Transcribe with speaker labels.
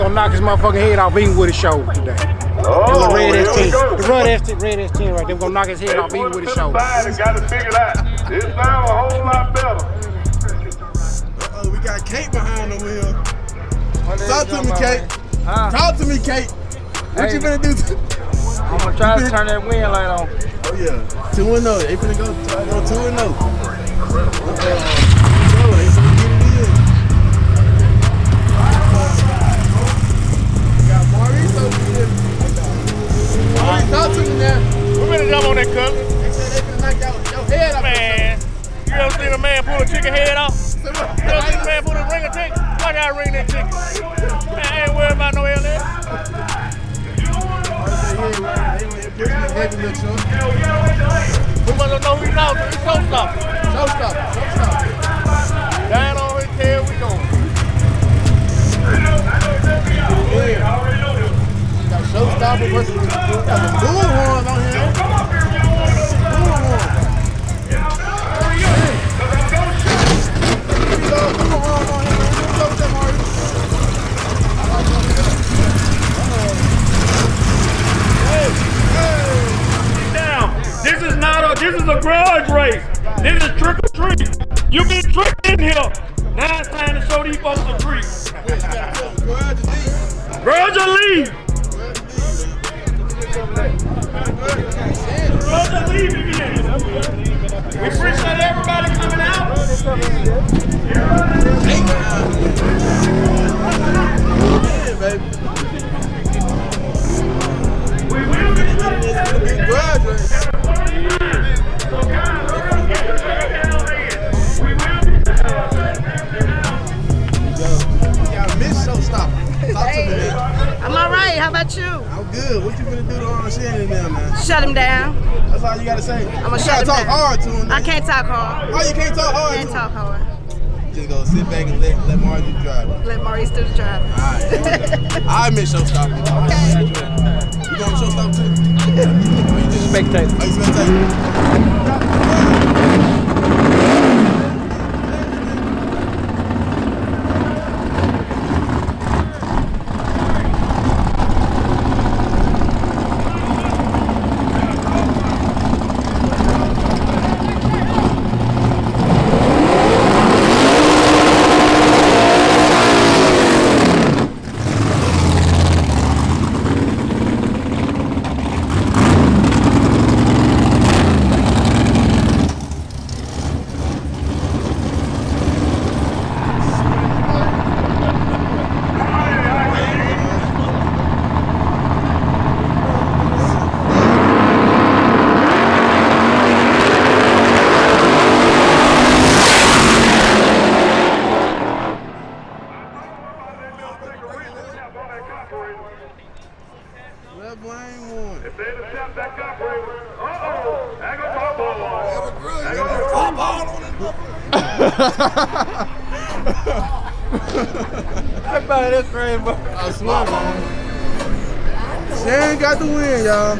Speaker 1: gonna knock his motherfucking head off even with his show today.
Speaker 2: Oh,
Speaker 1: the red S10. The red S10 right there. We're gonna knock his head off even with his show.
Speaker 2: Got to figure it out. It sounds a whole lot better.
Speaker 3: We got Kate behind the wheel. Talk to me, Kate. Talk to me, Kate. What you finna do?
Speaker 4: I'm gonna try to turn that wind light on.
Speaker 3: Oh yeah, 2-0. They finna go 2-0. Got Maurice over here. Maurice, talk to me now.
Speaker 4: We finna jump on that Cutlass.
Speaker 3: They said they finna knock your head off.
Speaker 4: Man, you ever seen a man pull a chicken head off? You ever seen a man pull a ring a chicken? Why gotta ring that chicken? Man, I ain't worried about no LS. Who must know who he's out to? It's Showstopper.
Speaker 3: Showstopper.
Speaker 4: Down on his tail, we going.
Speaker 3: Got Showstopper versus got the bullhorn on here. Bullhorn. Bullhorn on here. What's up, Maurice?
Speaker 4: This is a grudge race. This is trick or treat. You get tricked in here. Now it's time to show these folks a treat. Grudge or leave. Grudge or leave again. We appreciate everybody coming out.
Speaker 3: Yeah, baby. We will be grudge race.
Speaker 5: I'm all right. How about you?
Speaker 3: I'm good. What you finna do to Shannon now, man?
Speaker 5: Shut him down.
Speaker 3: That's all you gotta say.
Speaker 5: I'm gonna shut him down.
Speaker 3: You gotta talk hard to him.
Speaker 5: I can't talk hard.
Speaker 3: Why you can't talk hard?
Speaker 5: Can't talk hard.
Speaker 3: Just go sit back and let Maurice do the driving.
Speaker 5: Let Maurice do the driving.
Speaker 3: Alright. I miss Showstopper.
Speaker 5: Okay.
Speaker 3: You going to Showstopper too?
Speaker 1: Spectator.
Speaker 3: Oh, you spectator? Left lane one.
Speaker 2: If they attempt that operator, I got football on. I got
Speaker 4: Everybody, that's crazy, bro.
Speaker 3: I swear, man. Shane got the win, y'all.